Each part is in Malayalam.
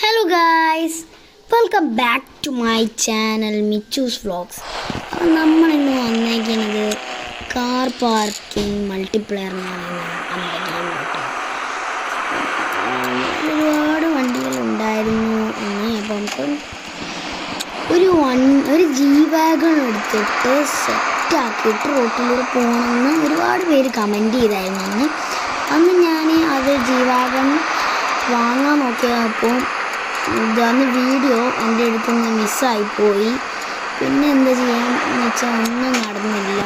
Hello guys, welcome back to my channel Michu's Vlogs. നമ്മൾ ഇന്ന് വന്നേക്കുന്നത് കാർ പാർക്കിംഗ് മൾട്ടിപ്ലെയർ ഒരുപാട് വണ്ടികളുണ്ടായിരുന്നു അപ്പം ഒരു G-Wagon എടുത്തിട്ട് സെറ്റാക്കിയിട്ട് റോട്ടിലൂടെ പോകണമെന്ന് ഒരുപാട് പേര് കമൻറ്റ് ചെയ്തായിരുന്നു. അന്ന് ഞാൻ അത് G-Wagon വാങ്ങാൻ നോക്കിയപ്പോൾ അന്ന് വീഡിയോ എൻ്റെ അടുത്ത് നിന്ന് മിസ്സായിപ്പോയി. പിന്നെ എന്താ ചെയ്യാന്ന് വെച്ചാൽ ഒന്നും നടന്നില്ല.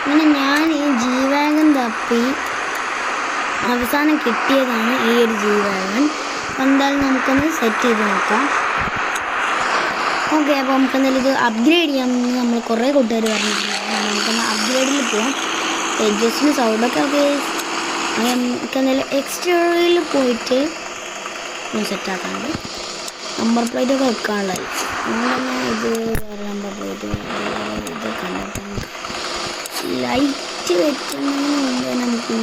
അങ്ങനെ ഞാൻ ഈ G-Wagon തപ്പി അവസാനം കിട്ടിയതാണ് ഈ ഒരു G-Wagon. എന്തായാലും നമുക്കൊന്ന് സെറ്റ് ചെയ്ത് നോക്കാം. ഓക്കെ, അപ്പോൾ നമുക്കെന്തായാലും ഇത് അപ്ഗ്രേഡ് ചെയ്യാമെന്ന് നമ്മൾ കുറേ കൂട്ടുകാർ പറഞ്ഞിട്ടുണ്ടായിരുന്നു. നമുക്കൊന്ന് അപ്ഗ്രേഡിൽ പോകാം. എഡ്ജസ്റ്റിന് സൗണ്ടൊക്കെ നമുക്കെന്തായാലും എക്സ്റ്റീരിയറിൽ പോയിട്ട് സെറ്റാക്കാണ്ട് നമ്പർ പ്ലേറ്റൊക്കെ വെക്കാനുള്ളത്. അതുകൊണ്ട് തന്നെ ഇത് വേറെ നമ്പർ പ്ലേറ്റ് ഇതൊക്കെ കണ്ടിട്ട് ലൈറ്റ് വെക്കുന്നതിന് മുമ്പേ നമുക്ക് ഈ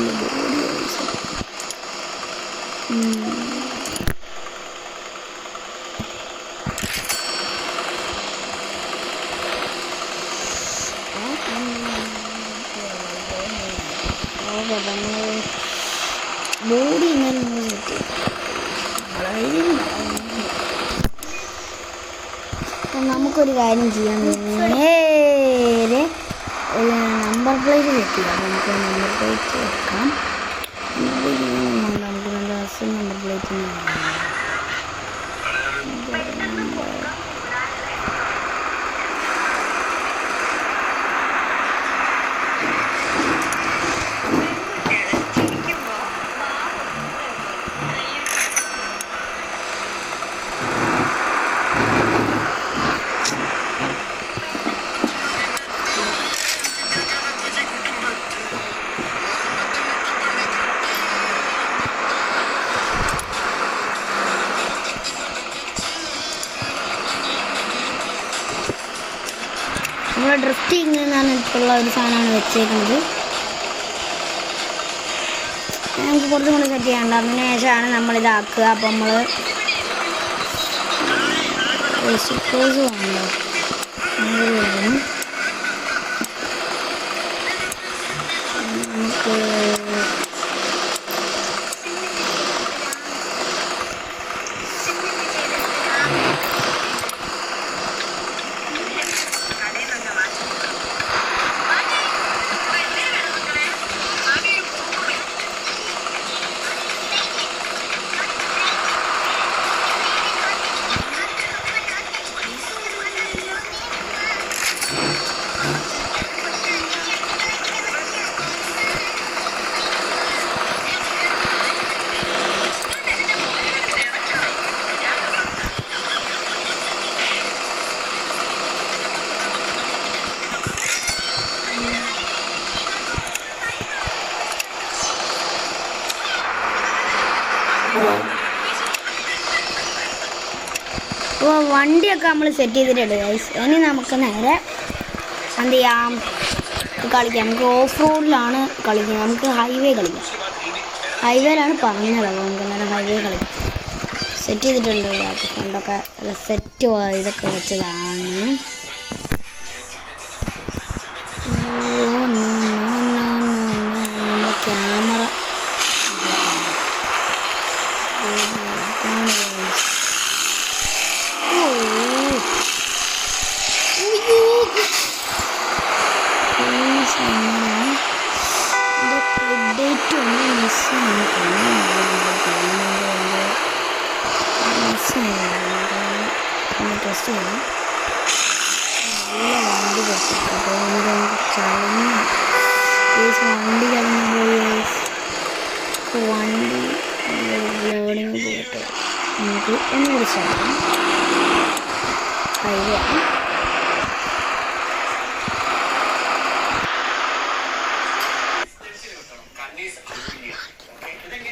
ബോഡി ബോഡി ഇന്നലെ സെറ്റ് നമുക്കൊരു കാര്യം ചെയ്യാൻ നേരെ നമ്പർ പ്ലേറ്റ് വെക്കുക. നമുക്ക് നമ്പർ പ്ലേറ്റ് വെക്കാം. നമുക്ക് നല്ല രസം നമ്പർ പ്ലേറ്റ് നമ്മൾ ഡ്രിഫ്റ്റിംഗ് എന്നിട്ടുള്ള ഒരു സാധനമാണ് വെച്ചേക്കുന്നത്. നമുക്ക് കുറച്ചും കൂടി സെറ്റ് ചെയ്യാണ്ട് അതിന് ശേഷമാണ് നമ്മളിതാക്കുക. അപ്പോൾ നമ്മൾ സ്റ്റിക്കേഴ്സ് വേണമല്ലോ. നമുക്ക് അപ്പോൾ വണ്ടിയൊക്കെ നമ്മൾ സെറ്റ് ചെയ്തിട്ടുണ്ട് ഗൈസ്. ഇനി നമുക്ക് നേരെ എന്ത് ചെയ്യാം, കളിക്കാം. നമുക്ക് ഓഫ് റോഡിലാണ് കളിക്കുന്നത്. നമുക്ക് ഹൈവേ കളിക്കാം. ഹൈവേയിലാണ് പറഞ്ഞത്. അപ്പോൾ നമുക്ക് നേരെ ഹൈവേ കളിക്കാം. സെറ്റ് ചെയ്തിട്ടുണ്ട്. പണ്ടൊക്കെ സെറ്റ് ഇതൊക്കെ വെച്ചതാണ്. ക്യാമറ ടെസ്റ്റ് ചെയ്യണം. നല്ല വണ്ടി ടെസ്റ്റ്. അപ്പോൾ വണ്ടി കഴിഞ്ഞ് പോയി വണ്ടി ലോഡിങ് പോയിട്ട് നമുക്ക് ഒന്നുകൂടി ചെയ്യാം. ഹൈവേ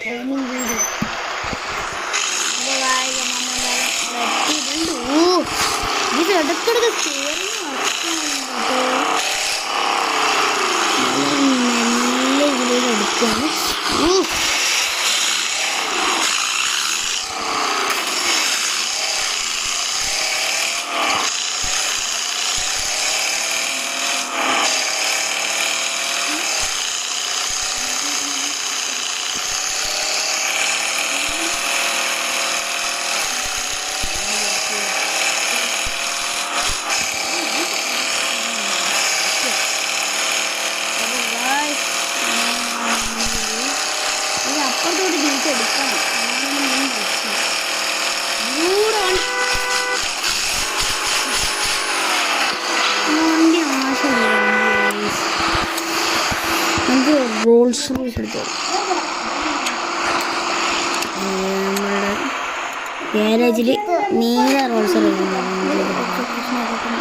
ട്രെയിനിങ് വീഡിയോ ഇത് ഇടയ്ക്കിടയ്ക്ക് സ്റ്റിയറിംഗ് നല്ല ഇതിലേക്ക് എടുക്കുകയാണ്. റോൾസ് റോയ്സ് എടുത്തു. നമ്മളുടെ ഗാരേജിൽ നീല റോൾസ് റോയ്സ് ഉണ്ടാകും.